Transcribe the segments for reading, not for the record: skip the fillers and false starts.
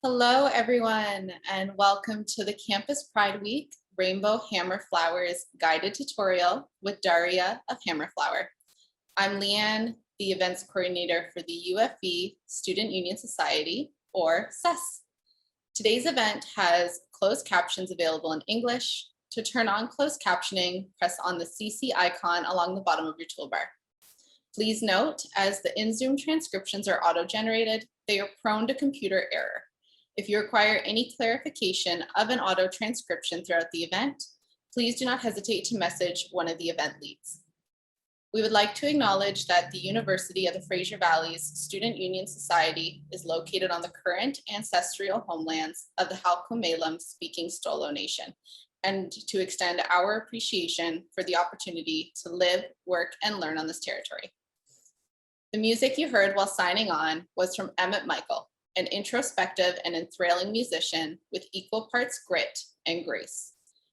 Hello, everyone, and welcome to the Campus Pride Week Rainbow Hammerflowers guided tutorial with Daria of Hammerflower. I'm Leanne, the events coordinator for the UFE Student Union Society, or SES. Today's event has closed captions available in English. To turn on closed captioning, press on the CC icon along the bottom of your toolbar. Please note, as the in-Zoom transcriptions are auto-generated, they are prone to computer error. If you require any clarification of an auto transcription throughout the event, please do not hesitate to message one of the event leads. We would like to acknowledge that the University of the Fraser Valley's Student Union Society is located on the current ancestral homelands of the Halkomelem speaking Stolo Nation, and to extend our appreciation for the opportunity to live, work, and learn on this territory. The music you heard while signing on was from Emmett Michael, an introspective and enthralling musician with equal parts grit and grace.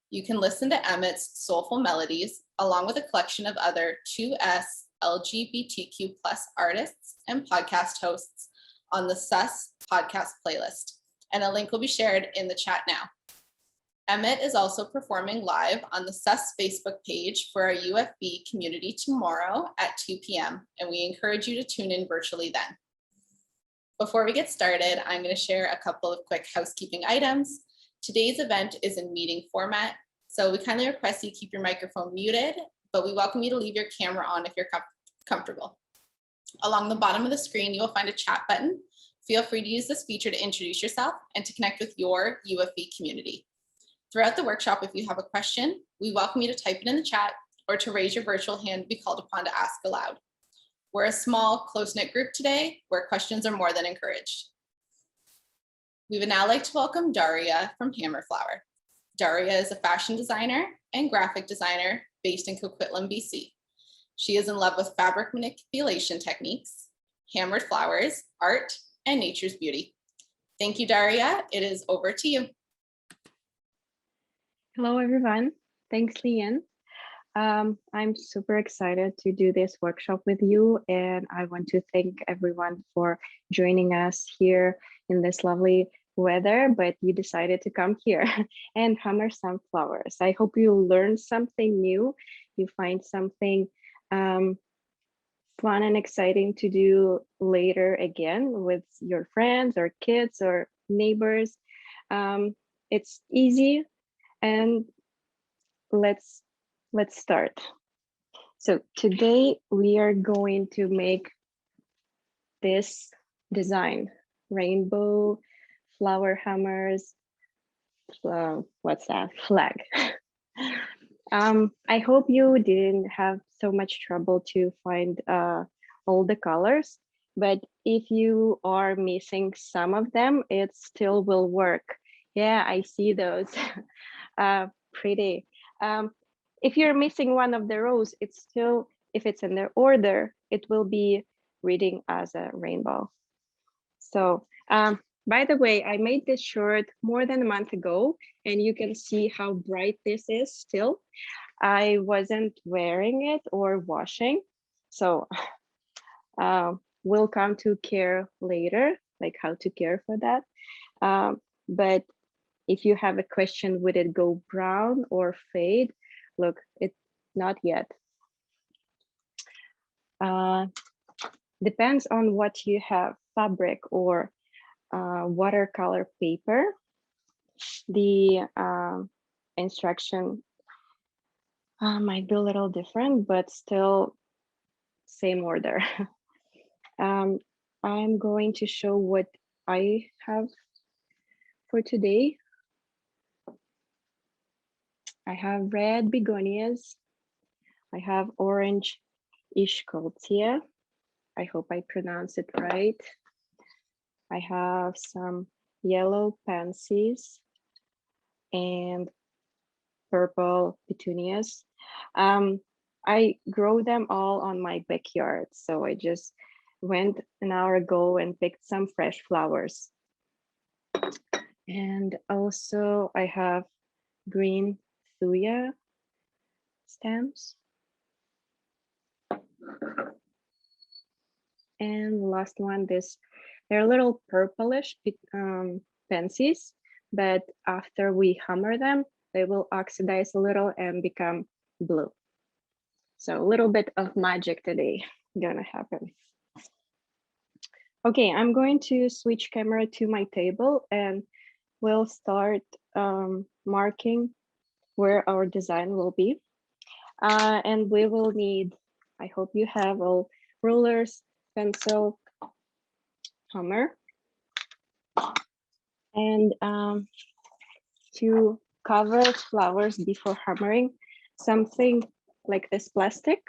You can listen to Emmett's soulful melodies along with a collection of other 2S LGBTQ+ artists and podcast hosts on the SES podcast playlist, and a link will be shared in the chat now. Emmett is also performing live on the SES Facebook page for our UFB community tomorrow at 2 p.m., and we encourage you to tune in virtually then. Before we get started, I'm going to share a couple of quick housekeeping items. Today's event is in meeting format, so we kindly request you keep your microphone muted, but we welcome you to leave your camera on if you're comfortable. Along the bottom of the screen, you will find a chat button. Feel free to use this feature to introduce yourself and to connect with your UFB community. Throughout the workshop, if you have a question, we welcome you to type it in the chat or to raise your virtual hand to be called upon to ask aloud. We're a small, close-knit group today where questions are more than encouraged. We would now like to welcome Daria from Hammerflower. Daria is a fashion designer and graphic designer based in Coquitlam, BC. She is in love with fabric manipulation techniques, hammered flowers, art, and nature's beauty. Thank you, Daria. It is over to you. Hello, everyone. Thanks, Leanne. I'm super excited to do this workshop with you, and I want to thank everyone for joining us here in this lovely weather, but you decided to come here and hammer some flowers. I hope you learn something new, you find something fun and exciting to do later again with your friends or kids or neighbors. It's easy, and let's start. So today we are going to make this design, rainbow flower hammers, what's that, flag. I hope you didn't have so much trouble to find all the colors, but if you are missing some of them, it still will work. Yeah, I see those. Pretty. If you're missing one of the rows, it's still, if it's in their order, it will be reading as a rainbow. So by the way, I made this shirt more than a month ago, and you can see how bright this is still. I wasn't wearing it or washing, so we'll come to care later, like how to care for that. But if you have a question, would it go brown or fade? Look, it's not yet. Depends on what you have, fabric or watercolor paper. The instruction might be a little different, but still same order. I'm going to show what I have for today. I have red begonias. I have orange ishkoltia. I hope I pronounce it right. I have some yellow pansies and purple petunias. I grow them all on my backyard. So I just went an hour ago and picked some fresh flowers. And also I have green thuya stems. And the last one, they're a little purplish fancies, but after we hammer them, they will oxidize a little and become blue. So a little bit of magic today gonna happen. Okay, I'm going to switch camera to my table and we'll start marking where our design will be. And we will need, I hope you have all rulers, pencil, hammer. And to cover flowers before hammering, something like this plastic.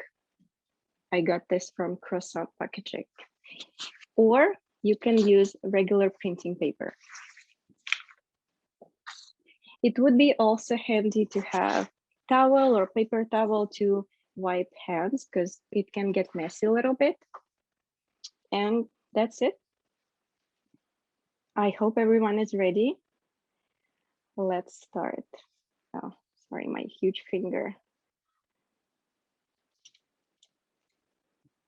I got this from Croissant Packaging. Or you can use regular printing paper. It would be also handy to have towel or paper towel to wipe hands because it can get messy a little bit. And that's it. I hope everyone is ready. Let's start. Oh, sorry, my huge finger.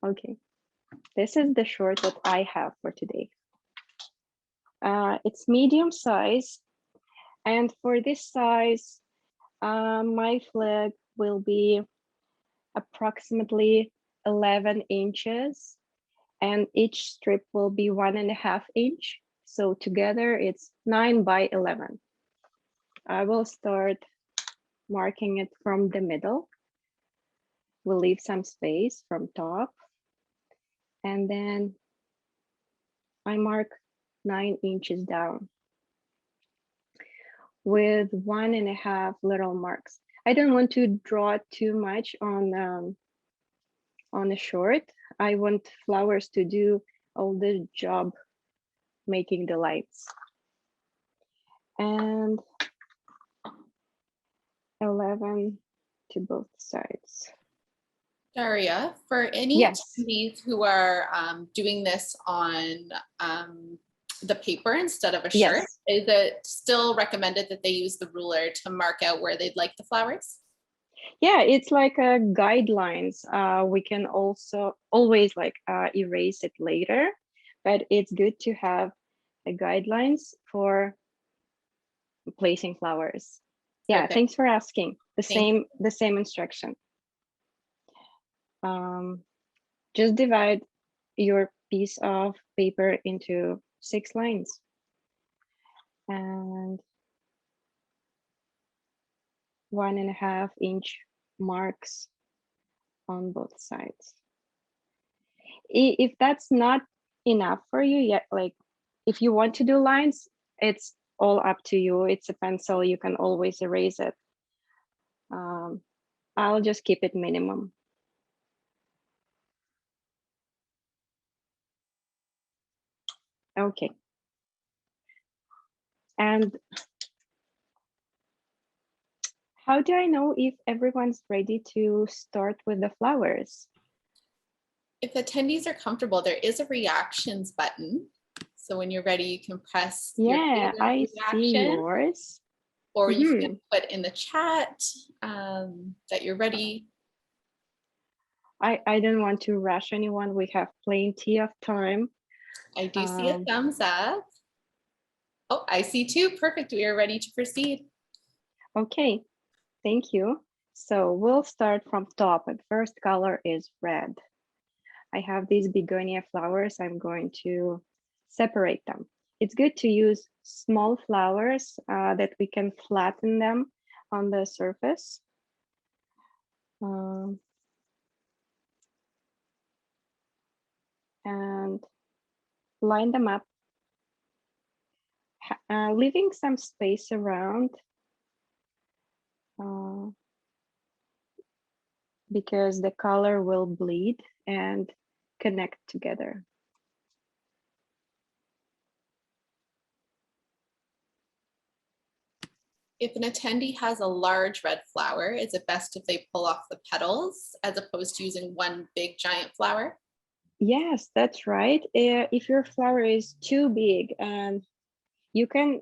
Okay, this is the short that I have for today. It's medium size. And for this size, my flag will be approximately 11 inches and each strip will be 1.5 inch. So together it's 9 by 11. I will start marking it from the middle. We'll leave some space from top. And then I mark 9 inches down with 1.5 little marks. I don't want to draw too much on a short. I want flowers to do all the job making the lights. And 11 to both sides. Daria, for any Yes. attendees who are doing this on the paper instead of a shirt, Yes. is it still recommended that they use the ruler to mark out where they'd like the flowers? Yeah, it's like a guidelines. We can also always like erase it later, but it's good to have a guidelines for placing flowers. Yeah, Perfect. thanks for asking. The Thank same instruction. Just divide your piece of paper into 6 lines. And 1.5 inch marks on both sides. If that's not enough for you yet, like if you want to do lines, it's all up to you. It's a pencil, you can always erase it. I'll just keep it minimum. Okay. And how do I know if everyone's ready to start with the flowers? If attendees are comfortable, there is a reactions button. So when you're ready, you can press your Yeah, favorite I see reaction, yours. or you can put in the chat that you're ready. I don't want to rush anyone. We have plenty of time. I do see a thumbs up. Oh, I see 2. Perfect. We are ready to proceed. Okay, thank you. So we'll start from top. And first color is red. I have these begonia flowers. I'm going to separate them. It's good to use small flowers that we can flatten them on the surface. And line them up, leaving some space around because the color will bleed and connect together. If an attendee has a large red flower, is it best if they pull off the petals as opposed to using one big giant flower? Yes, that's right. If your flower is too big, and you can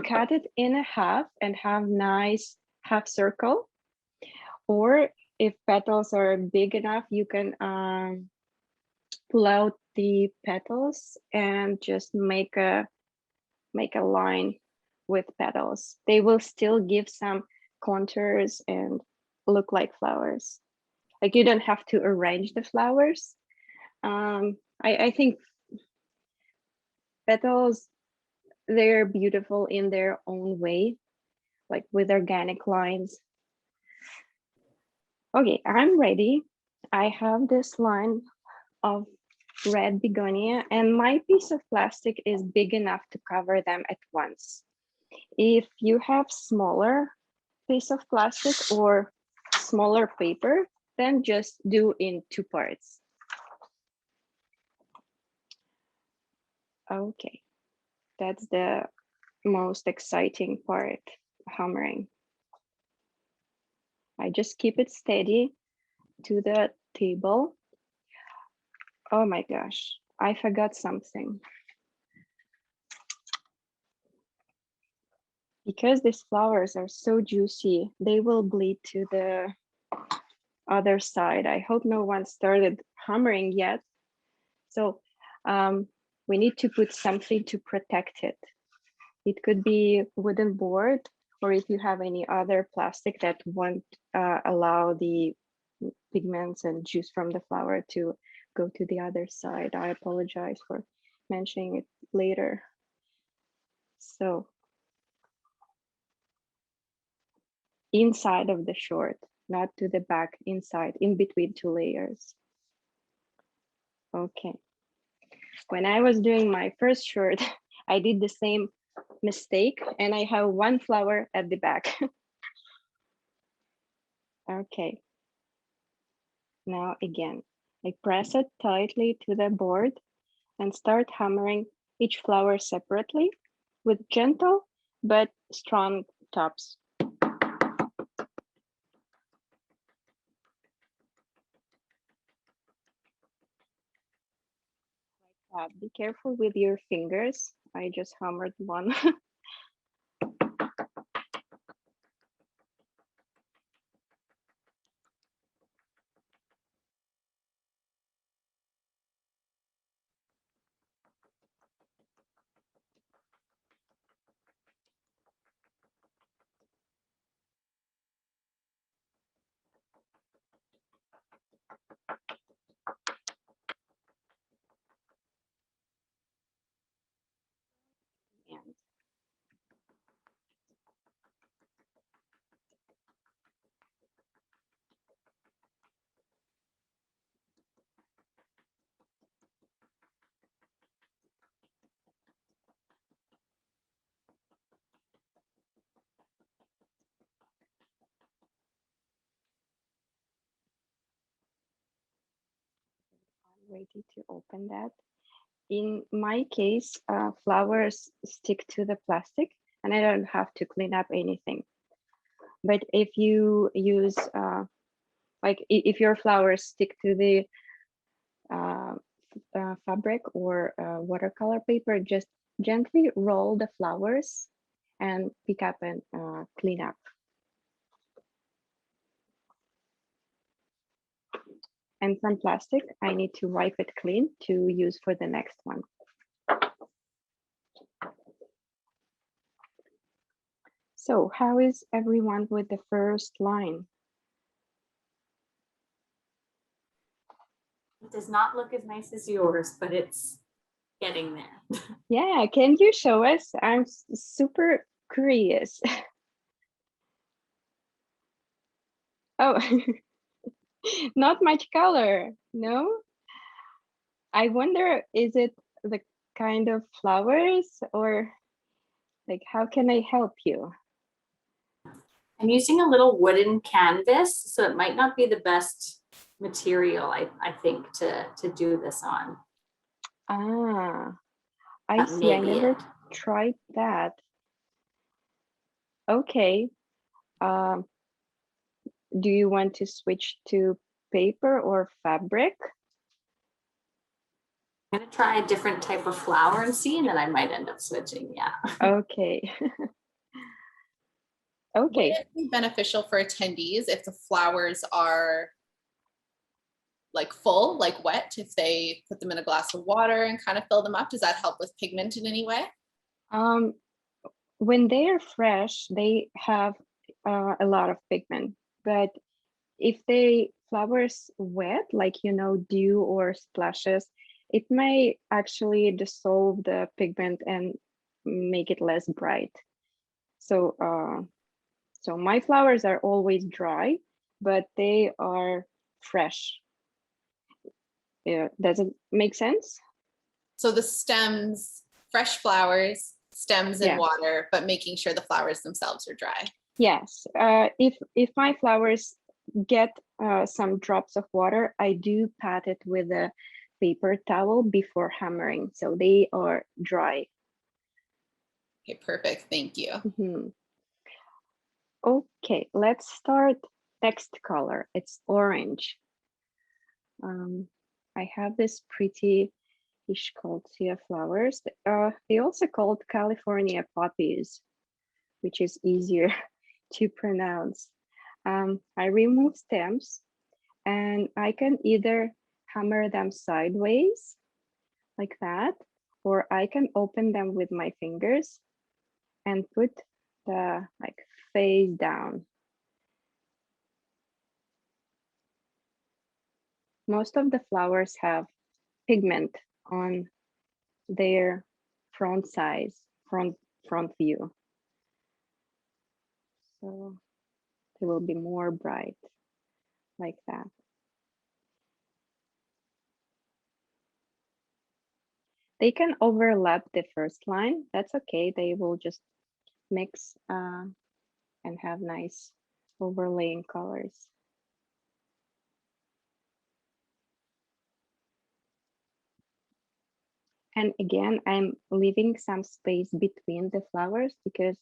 cut it in half and have nice half circle. Or if petals are big enough, you can pull out the petals and just make a make a line with petals. They will still give some contours and look like flowers. Like you don't have to arrange the flowers. I think petals, they're beautiful in their own way, like with organic lines. Okay, I'm ready. I have this line of red begonia and my piece of plastic is big enough to cover them at once. If you have smaller piece of plastic or smaller paper, then just do in 2 parts. Okay, that's the most exciting part, hammering. I just keep it steady to the table. Oh my gosh, I forgot something. Because these flowers are so juicy, they will bleed to the other side. I hope no one started hammering yet. So we need to put something to protect it. It could be wooden board, or if you have any other plastic that won't allow the pigments and juice from the flower to go to the other side. I apologize for mentioning it later. So inside of the short, not to the back, inside, in between 2 layers. Okay. When I was doing my first short, I did the same mistake and I have 1 flower at the back. Okay. Now again, I press it tightly to the board and start hammering each flower separately with gentle but strong taps. Be careful with your fingers. I just hammered 1. And I'm ready to open that. In my case, flowers stick to the plastic and I don't have to clean up anything. But if you use, like if your flowers stick to the fabric or watercolor paper, just gently roll the flowers and pick up and clean up. And from plastic, I need to wipe it clean to use for the next one. So how is everyone with the first line? It does not look as nice as yours, but it's getting there. Yeah, can you show us? I'm super curious. Oh, not much color, no? I wonder, is it the kind of flowers or like, how can I help you? I'm using a little wooden canvas, so it might not be the best material, I think, to do this on. Ah, I That see, may I be never it. tried that. Okay, do you want to switch to paper or fabric? I'm gonna try a different type of flower and see, and then I might end up switching, yeah. Okay. Would Okay. it be beneficial for attendees if the flowers are like full, like wet, if they put them in a glass of water and kind of fill them up? Does that help with pigment in any way? When they are fresh, they have a lot of pigment, but if they flowers wet, like dew or splashes, it may actually dissolve the pigment and make it less bright. So so my flowers are always dry, but they are fresh. Yeah, does it make sense? So the stems, fresh flowers, stems in Yeah. water, but making sure the flowers themselves are dry. Yes. If my flowers get some drops of water, I do pat it with a paper towel before hammering, so they are dry. Okay, perfect. Thank you. Mhm. Okay, let's start text color. It's orange. I have this pretty fish called Sia flowers. They also called California poppies, which is easier to pronounce. I remove stems and I can either hammer them sideways like that, or I can open them with my fingers and put the face down. Most of the flowers have pigment on their front size, front view. So they will be more bright like that. They can overlap the first line. That's okay. They will just mix and have nice overlaying colors. And again, I'm leaving some space between the flowers because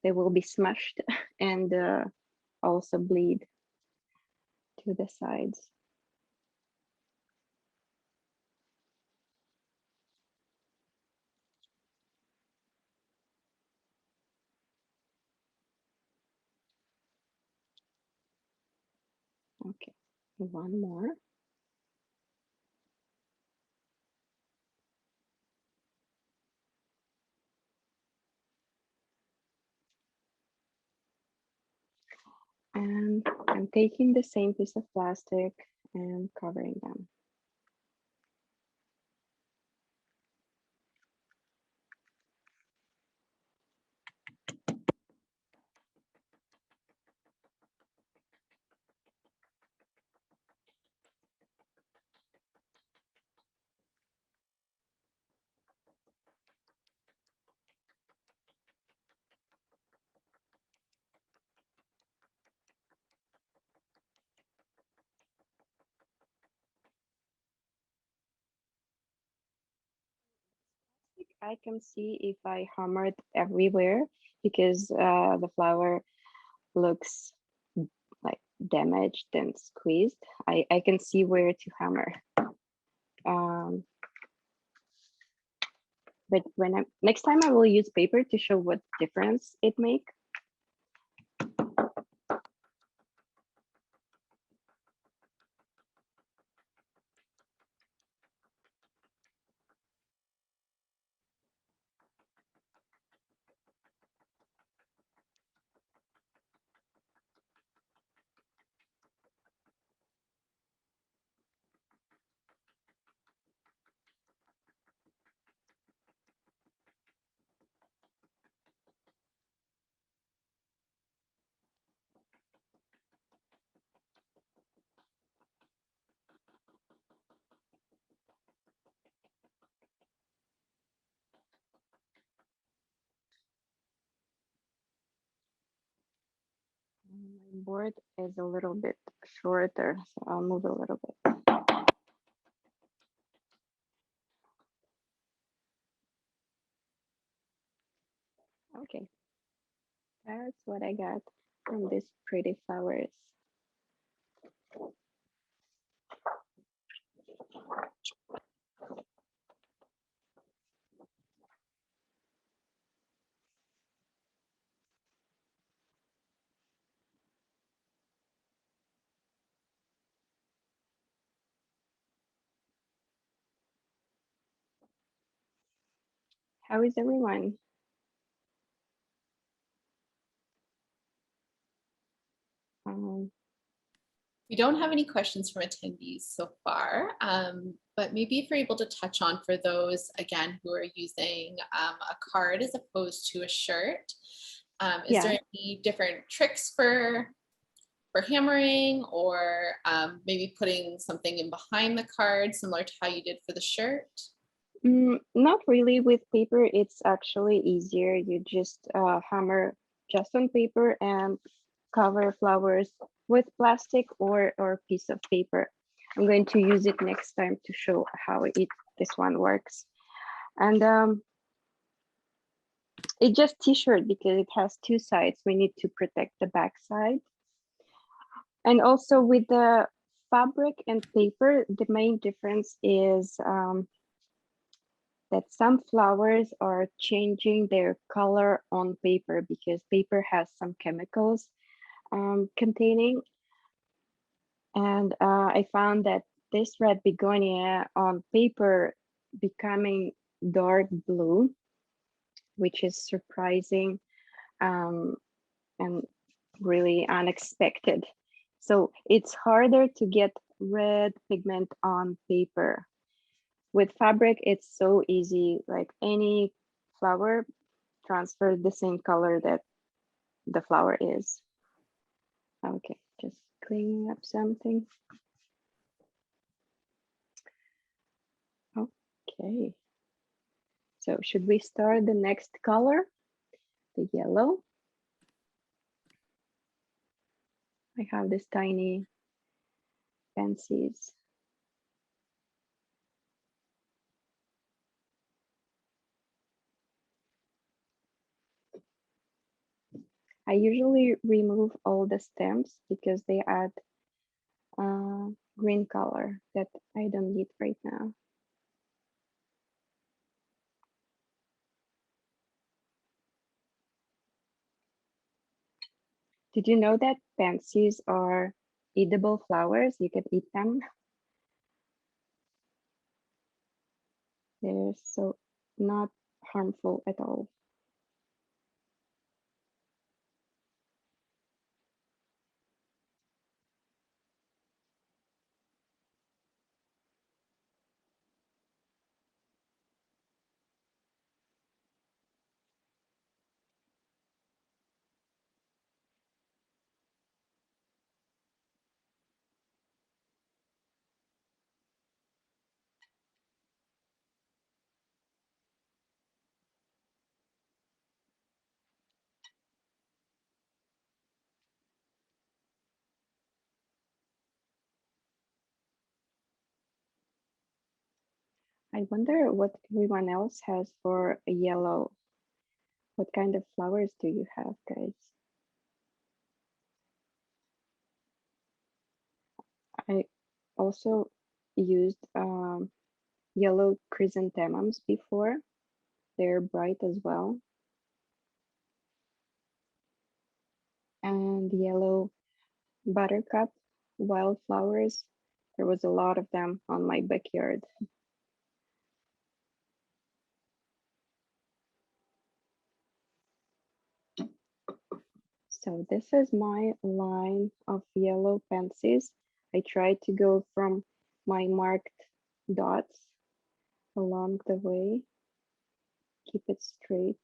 they will be smushed and also bleed to the sides. Okay, one more. And I'm taking the same piece of plastic and covering them. I can see if I hammered everywhere because the flower looks like damaged and squeezed. I can see where to hammer. But next time I will use paper to show what difference it make. My board is a little bit shorter, so I'll move a little bit. Okay, that's what I got from these pretty flowers. How is everyone? We don't have any questions from attendees so far, but maybe if you're able to touch on for those, again, who are using a card as opposed to a shirt, is there any different tricks for hammering, or maybe putting something in behind the card, similar to how you did for the shirt? Not really. With paper, it's actually easier. You just hammer just on paper and cover flowers with plastic or piece of paper. I'm going to use it next time to show how this one works. And it's just t-shirt because it has two sides. We need to protect the back side. And also with the fabric and paper, the main difference is that some flowers are changing their color on paper because paper has some chemicals containing. And I found that this red begonia on paper becoming dark blue, which is surprising and really unexpected. So it's harder to get red pigment on paper. With fabric, it's so easy, like any flower transfer the same color that the flower is. Okay, just cleaning up something. Okay, so should we start the next color, the yellow? I have this tiny fancies. I usually remove all the stems because they add green color that I don't need right now. Did you know that pansies are edible flowers? You can eat them. They're so not harmful at all. I wonder what everyone else has for a yellow. What kind of flowers do you have, guys? I also used yellow chrysanthemums before. They're bright as well. And yellow buttercup wildflowers. There was a lot of them on my backyard. So this is my line of yellow pansies. I try to go from my marked dots along the way, keep it straight.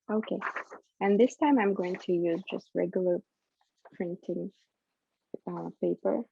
Okay, and this time I'm going to use just regular printing paper.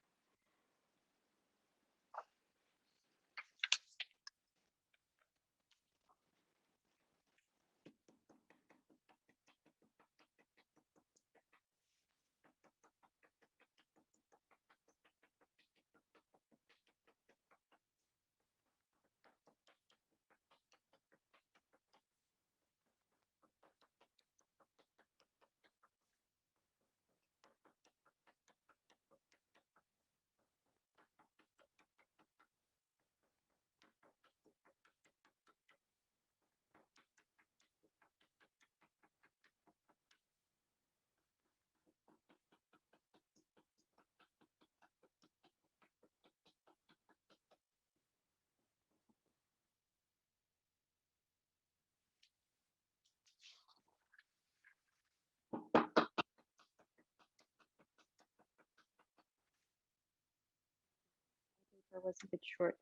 paper was a bit short.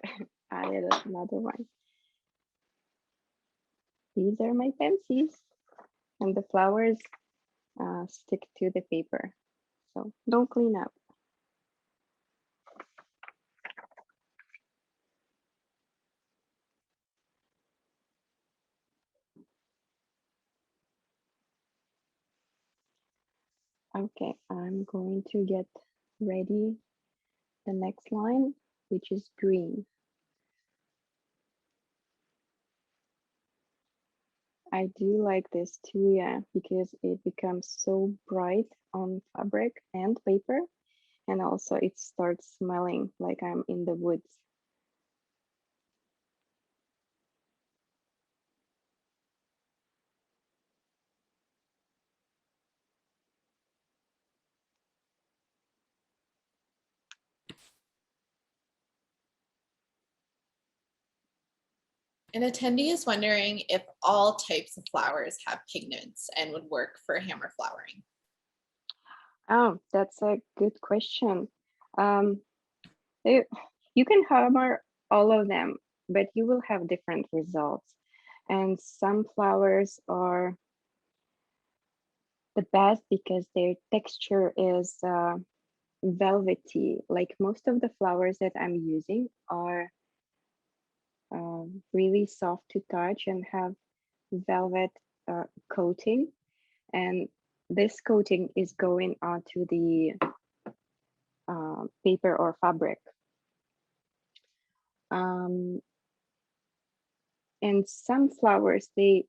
I added another one. These are my fancies, and the flowers stick to the paper, so don't clean up. Okay, I'm going to get ready the next line, which is green. I do like this too, yeah, because it becomes so bright on fabric and paper, and also it starts smelling like I'm in the woods. An attendee is wondering if all types of flowers have pigments and would work for hammer flowering. Oh, that's a good question. Um, you can hammer all of them, but you will have different results. And some flowers are the best because their texture is velvety. Like most of the flowers that I'm using are really soft to touch and have velvet coating. And this coating is going onto the paper or fabric. And some flowers, they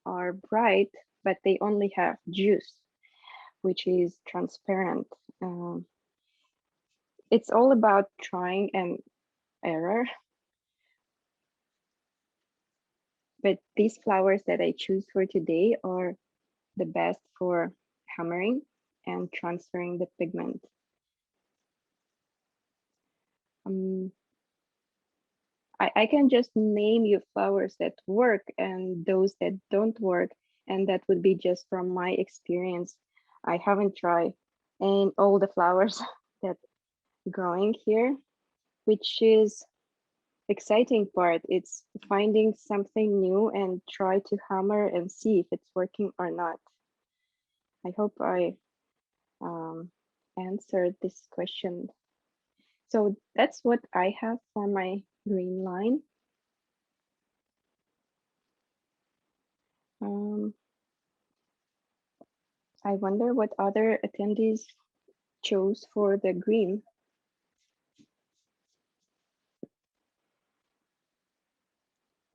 are bright, but they only have juice, which is transparent. It's all about trying and error. But these flowers that I choose for today are the best for hammering and transferring the pigment. I can just name you flowers that work and those that don't work, and that would be just from my experience. I haven't tried and all the flowers that growing here, which is exciting part. It's finding something new and try to hammer and see if it's working or not. I hope I answered this question. So that's what I have for my green line. I wonder what other attendees chose for the green.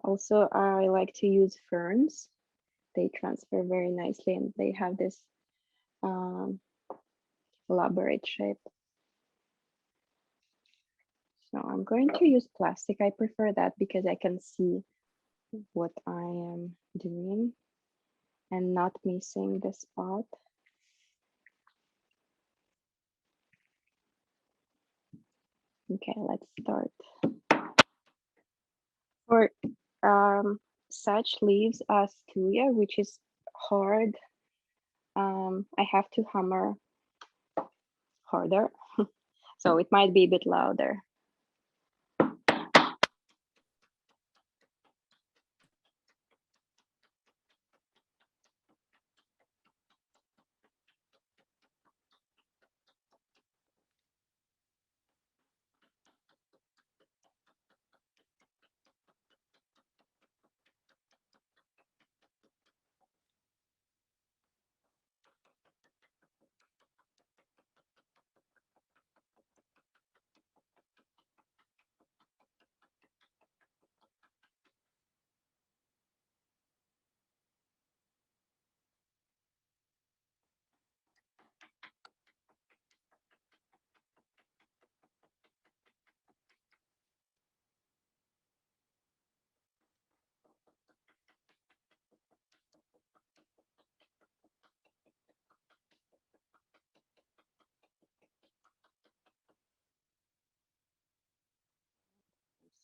Also, I like to use ferns. They transfer very nicely and they have this elaborate shape. So I'm going to use plastic. I prefer that because I can see what I am doing and not missing the spot. Okay, let's start. For such leaves as tuya, which is hard, I have to hammer harder, so it might be a bit louder.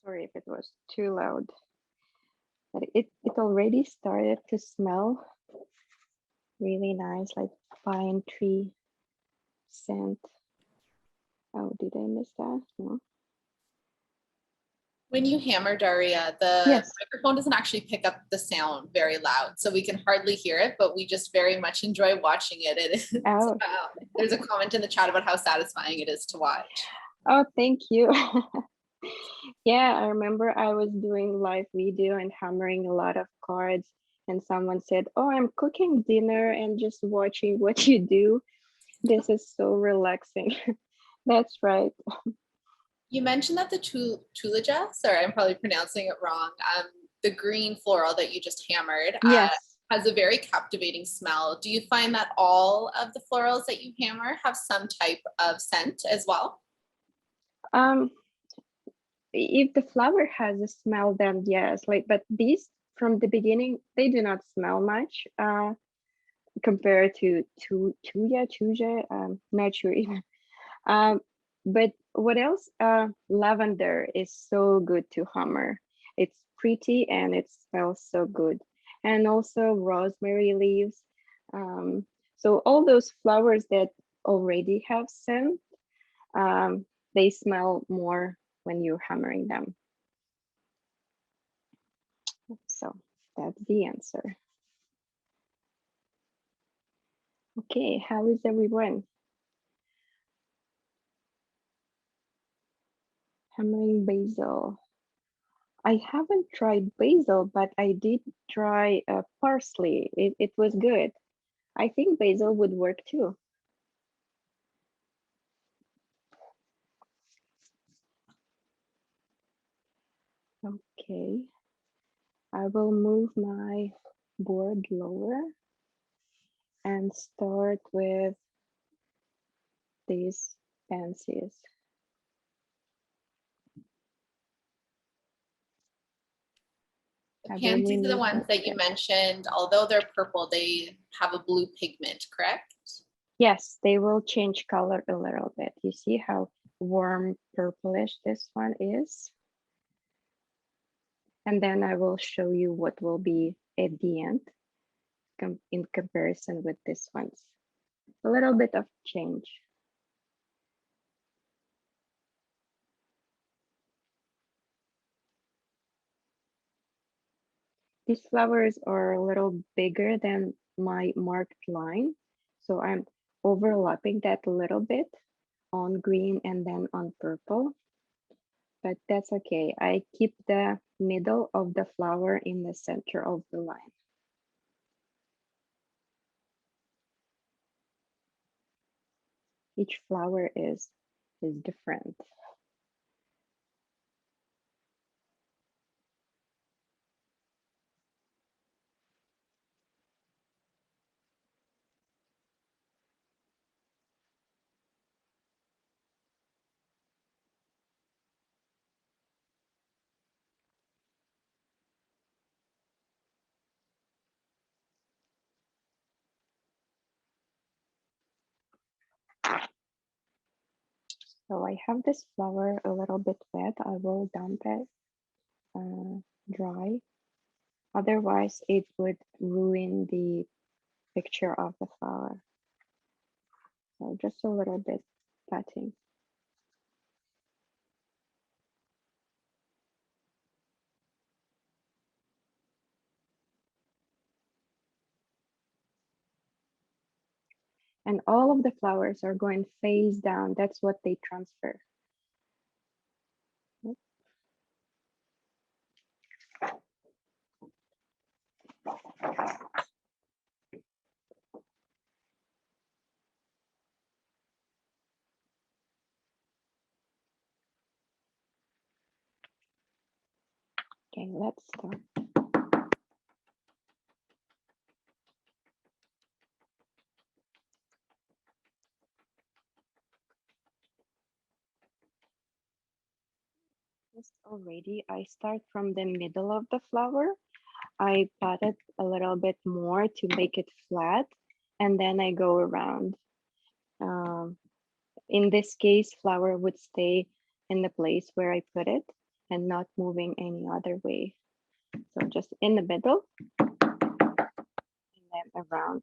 Sorry if it was too loud, but it already started to smell really nice, like pine tree scent. Oh, did I miss that? No. When you hammer, Daria, the Yes. microphone doesn't actually pick up the sound very loud, so we can hardly hear it, but we just very much enjoy watching it. It is, Oh, there's a comment in the chat about how satisfying it is to watch. oh, thank you. Yeah, I remember I was doing live video and hammering a lot of cards, and someone said, "Oh, I'm cooking dinner and just watching what you do. This is so relaxing." That's right. You mentioned that the tulaja, sorry, I'm probably pronouncing it wrong, the green floral that you just hammered, Yes. has a very captivating smell. Do you find that all of the florals that you hammer have some type of scent as well? Um, if the flower has a smell, then yes. Like, but these from the beginning, they do not smell much. Compared to Tuja, not sure even. Um, but what else? Lavender is so good to hammer. It's pretty and it smells so good. And also rosemary leaves. Um, so all those flowers that already have scent, they smell more when you're hammering them. So that's the answer. Okay, how is everyone? Hammering basil. I haven't tried basil, but I did try parsley. It was good. I think basil would work too. Okay, I will move my board lower and start with these pansies. The I will pansies are the remove ones that. that you mentioned, although they're purple, they have a blue pigment, correct? Yes, they will change color a little bit. You see how warm purplish this one is? And then I will show you what will be at the end in comparison with this one's. A little bit of change. These flowers are a little bigger than my marked line. So I'm overlapping that a little bit on green and then on purple. But that's okay. I keep the middle of the flower in the center of the line. Each flower is different. So I have this flower a little bit wet. I will dump it dry. Otherwise, it would ruin the picture of the flower. So just a little bit patting. And all of the flowers are going face down. That's what they transfer. Okay, let's start. Just already, I start from the middle of the flower. I pat it a little bit more to make it flat, and then I go around. In this case, flower would stay in the place where I put it and not moving any other way. So just in the middle and then around.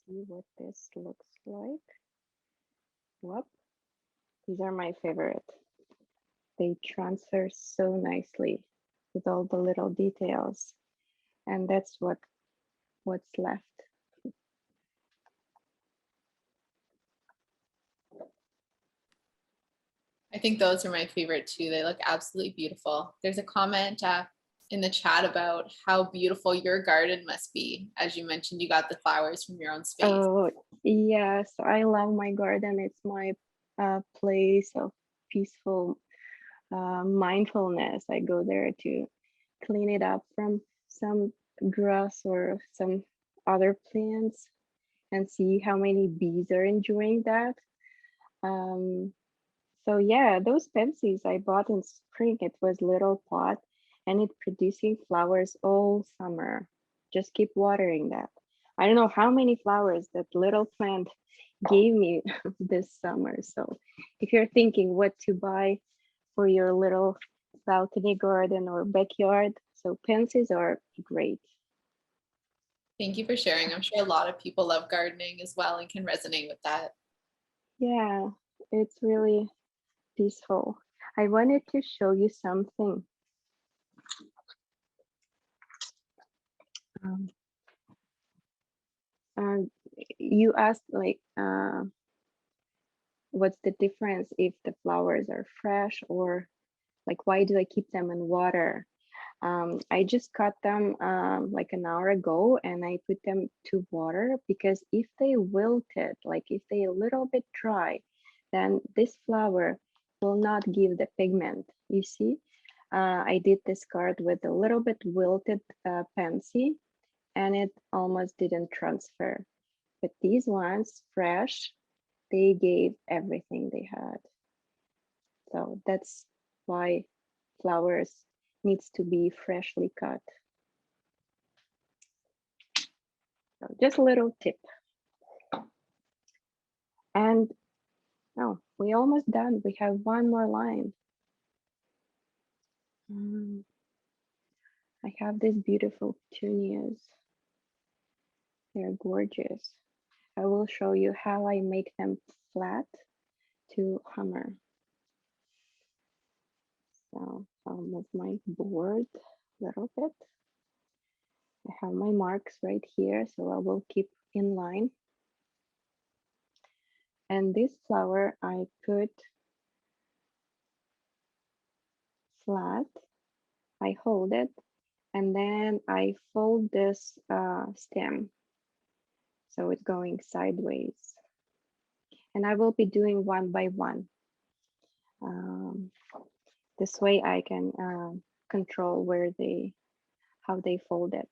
see what this looks like. Whoop. These are my favorite. They transfer so nicely with all the little details. And that's what's left. I think those are my favorite too. They look absolutely beautiful. There's a comment in the chat about how beautiful your garden must be. As you mentioned, you got the flowers from your own space. Oh, yes, I love my garden. It's my place of peaceful mindfulness. I go there to clean it up from some grass or some other plants and see how many bees are enjoying that. So yeah, those pansies I bought in spring, it was little pot and it producing flowers all summer. Just keep watering that. I don't know how many flowers that little plant gave me this summer. So if you're thinking what to buy for your little balcony garden or backyard, so pansies are great. Thank you for sharing. I'm sure a lot of people love gardening as well and can resonate with that. Yeah, it's really peaceful. I wanted to show you something. You asked like, what's the difference if the flowers are fresh or like, why do I keep them in water? I just cut them like an hour ago and I put them to water because if they wilted, like if they a little bit dry, then this flower will not give the pigment. You see, I did this card with a little bit wilted pansy and it almost didn't transfer. But these ones, fresh, they gave everything they had. So that's why flowers needs to be freshly cut. So just a little tip. And oh, we almost done. We have one more line. I have these beautiful petunias. They're gorgeous. I will show you how I make them flat to hammer. So I'll move my board a little bit. I have my marks right here, so I will keep in line. And this flower I put flat, I hold it, and then I fold this stem. So it's going sideways. And I will be doing one by one. This way I can control how they fold it.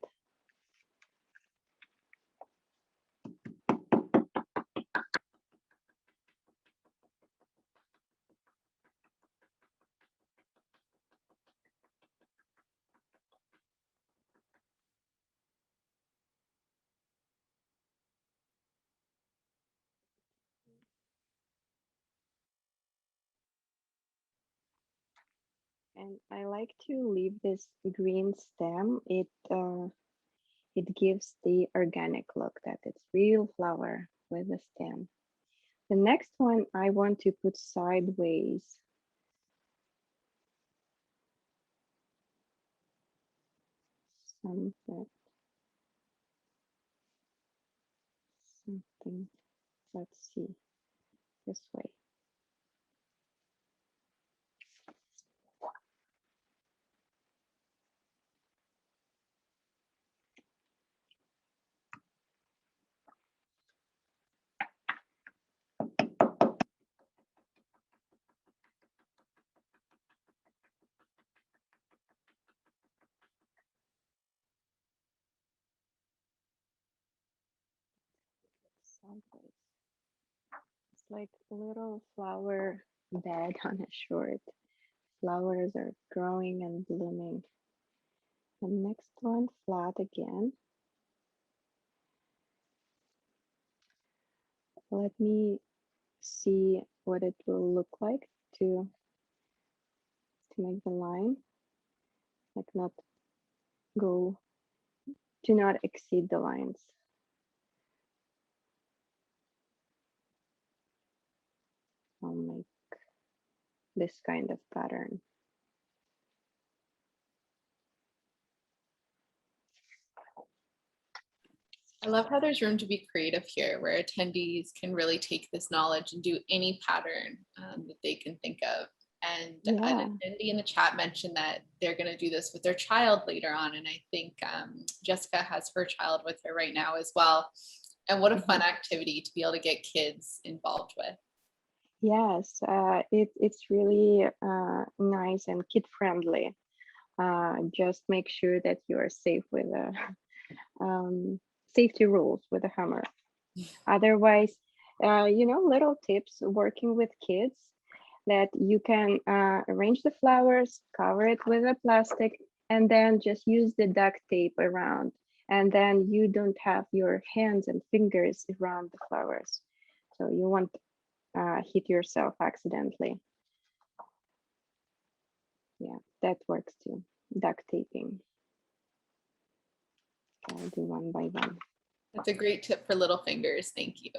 And I like to leave this green stem. It gives the organic look that it's real flower with a stem. The next one I want to put sideways. Something, let's see, this way. Sideways. It's like a little flower bed on a short. Flowers are growing and blooming. The next one flat again. Let me see what it will look like to make the line, like not go, to not exceed the lines. I'll make this kind of pattern. I love how there's room to be creative here, where attendees can really take this knowledge and do any pattern that they can think of. And Yeah. an attendee in the chat mentioned that they're going to do this with their child later on. And I think Jessica has her child with her right now as well. And what a fun activity to be able to get kids involved with. Yes, it's really nice and kid friendly. Just make sure that you're safe with safety rules with a hammer. Otherwise, little tips working with kids, that you can arrange the flowers, cover it with a plastic, and then just use the duct tape around. And then you don't have your hands and fingers around the flowers. So you won't hit yourself accidentally. Yeah, that works too. Duct taping. Okay, I'll do one by one. That's a great tip for little fingers. Thank you.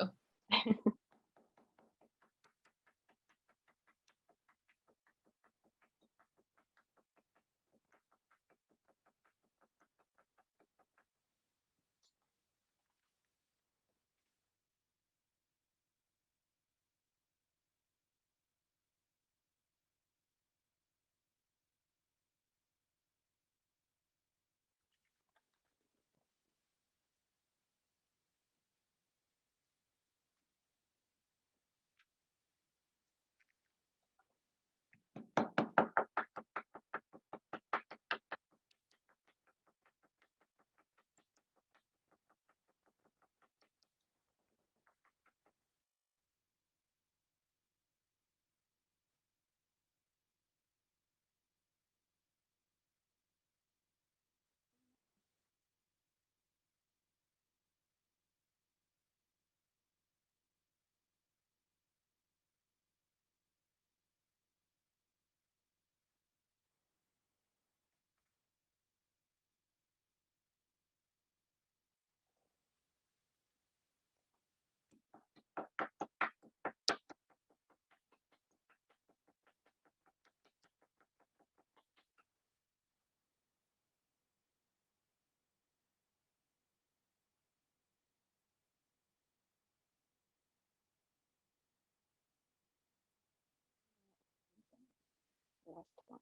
Last one.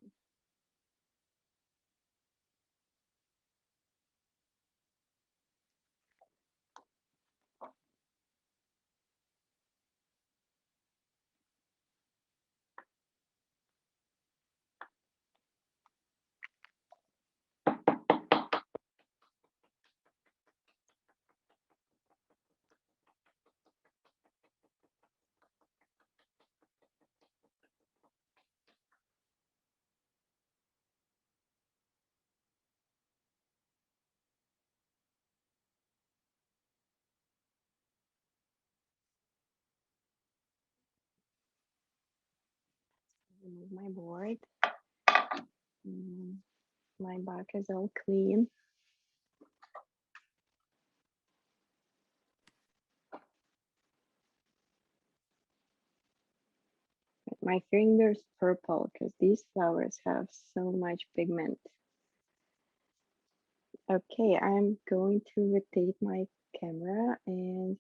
Remove my board. My back is all clean. My fingers purple because these flowers have so much pigment. Okay, I'm going to rotate my camera and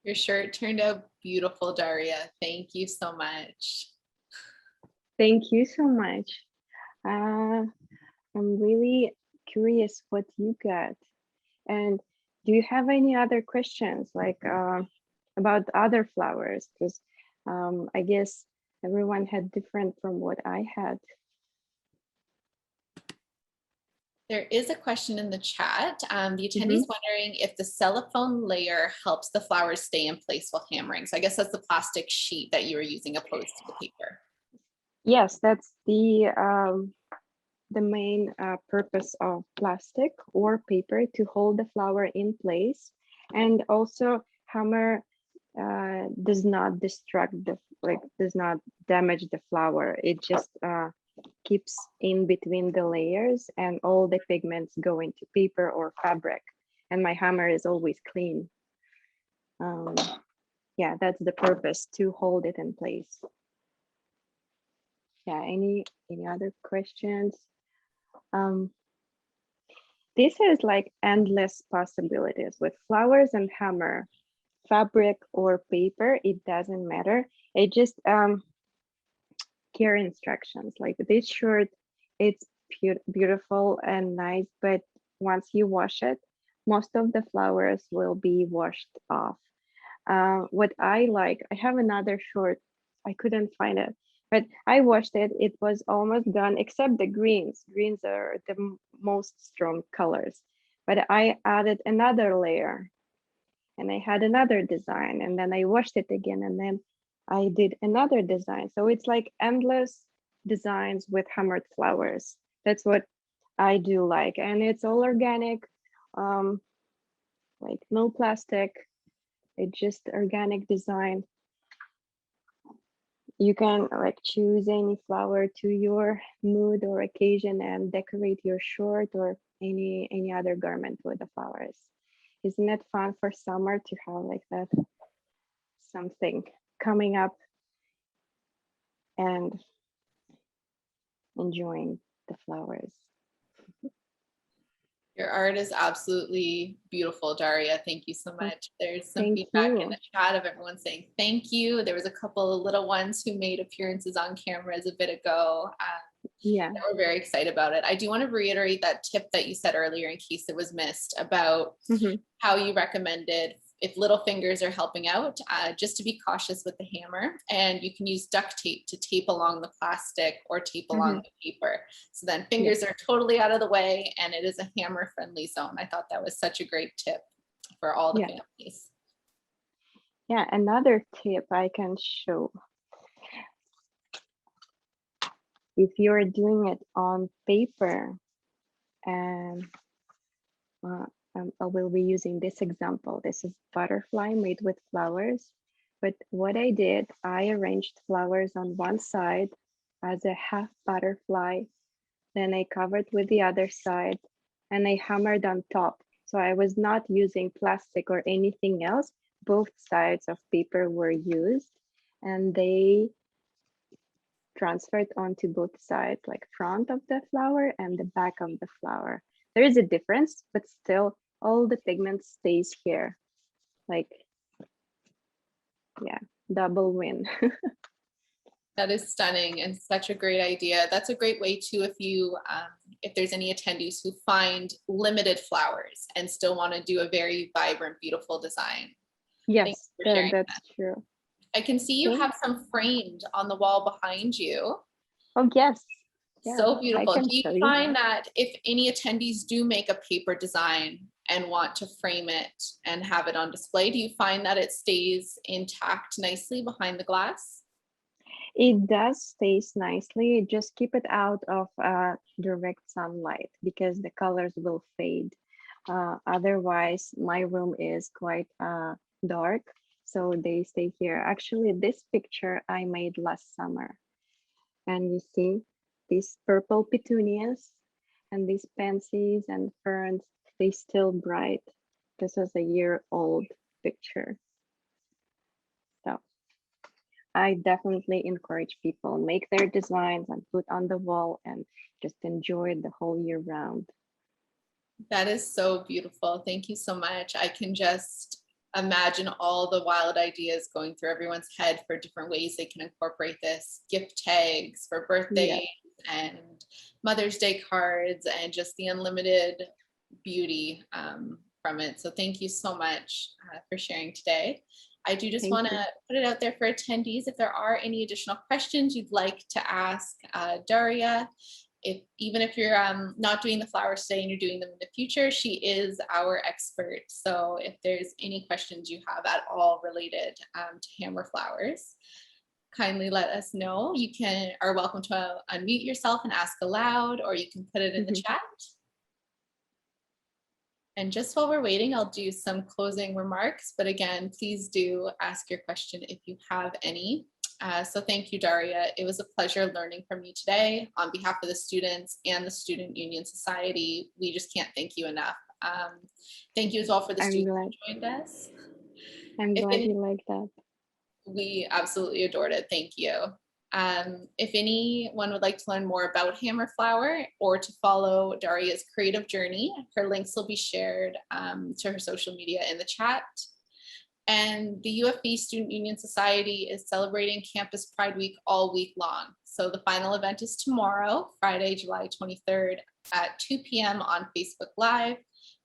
Your shirt turned out beautiful, Daria. Thank you so much. thank you so much. I'm really curious what you got. And do you have any other questions like about other flowers? Because I guess everyone had different from what I had. There is a question in the chat. The attendee is wondering if the cellophane layer helps the flowers stay in place while hammering. So I guess that's the plastic sheet that you were using opposed to the paper. Yes, that's the main purpose of plastic or paper, to hold the flower in place. And also hammer does not does not damage the flower. It just keeps in between the layers, and all the pigments go into paper or fabric. And my hammer is always clean. yeah, that's the purpose, to hold it in place. Yeah, any other questions? This is like endless possibilities with flowers and hammer, fabric or paper, it doesn't matter. It just care instructions. Like this shirt, it's beautiful and nice, but once you wash it, most of the flowers will be washed off. What I like, I have another short, I couldn't find it, but I washed it. It was almost done, except the greens. Greens are the most strong colors. But I added another layer and I had another design, and then I washed it again, and then I did another design. So it's like endless designs with hammered flowers. That's what I do like. And it's all organic, like no plastic. It's just organic design. You can like choose any flower to your mood or occasion and decorate your short or any other garment with the flowers. Isn't it fun for summer to have like that something coming up and enjoying the flowers? Your art is absolutely beautiful, Daria. Thank you so much. There's some Thank feedback you. in the chat of everyone saying thank you. There was a couple of little ones who made appearances on cameras a bit ago. Yeah. We're very excited about it. I do want to reiterate that tip that you said earlier in case it was missed about how you recommended if little fingers are helping out, just to be cautious with the hammer, and you can use duct tape to tape along the plastic or tape along the paper. So then fingers are totally out of the way and it is a hammer friendly zone. I thought that was such a great tip for all the families. Yeah, another tip I can show. If you're doing it on paper, and I will be using this example. This is butterfly made with flowers. But what I did, I arranged flowers on one side as a half butterfly. Then I covered with the other side and I hammered on top. So I was not using plastic or anything else. Both sides of paper were used and they transferred onto both sides, like front of the flower and the back of the flower. There is a difference, but still all the pigment stays here. Like, yeah, double win. That is stunning and such a great idea. That's a great way too, if there's any attendees who find limited flowers and still want to do a very vibrant, beautiful design. Yes, that's true. I can see you have some framed on the wall behind you. Oh, yes. Yeah, so beautiful. Do you you find that if any attendees do make a paper design and want to frame it and have it on display, do you find that it stays intact nicely behind the glass? It does stays nicely. Just keep it out of direct sunlight because the colors will fade. Otherwise, my room is quite dark, so they stay here. Actually, this picture I made last summer. And you see these purple petunias and these pansies and ferns, they still bright. This is a year-old picture. So I definitely encourage people make their designs and put on the wall and just enjoy it the whole year round. That is so beautiful. Thank you so much. I can just imagine all the wild ideas going through everyone's head for different ways they can incorporate this. Gift tags for birthdays and Mother's Day cards and just the unlimited beauty from it. So thank you so much for sharing today. I do just want to put it out there for attendees. If there are any additional questions you'd like to ask Daria, even if you're not doing the flowers today and you're doing them in the future, she is our expert. So if there's any questions you have at all related to hammer flowers, kindly let us know. You are welcome to unmute yourself and ask aloud, or you can put it in the chat. And just while we're waiting, I'll do some closing remarks. But again, please do ask your question if you have any. So thank you, Daria. It was a pleasure learning from you today. On behalf of the students and the Student Union Society, we just can't thank you enough. Thank you as well for the students who joined us. I'm glad you like that. We absolutely adored it. Thank you. If anyone would like to learn more about Hammerflower or to follow Daria's creative journey, her links will be shared to her social media in the chat. And the UFB Student Union Society is celebrating Campus Pride Week all week long. So the final event is tomorrow, Friday, July 23rd at 2 p.m. on Facebook Live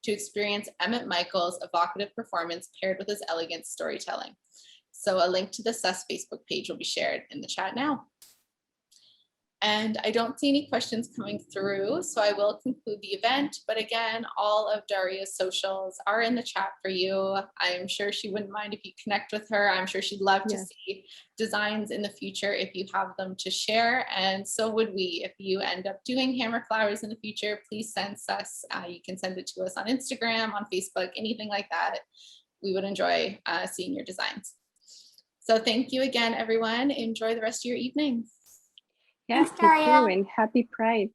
to experience Emmett Michael's evocative performance paired with his elegant storytelling. So a link to the CES Facebook page will be shared in the chat now. And I don't see any questions coming through, so I will conclude the event. But again, all of Daria's socials are in the chat for you. I'm sure she wouldn't mind if you connect with her. I'm sure she'd love to see designs in the future if you have them to share. And so would we. If you end up doing Hammerflowers in the future, please send us. You can send it to us on Instagram, on Facebook, anything like that. We would enjoy seeing your designs. So thank you again, everyone. Enjoy the rest of your evening. Yeah, Thanks, thank you Daria. and happy Pride.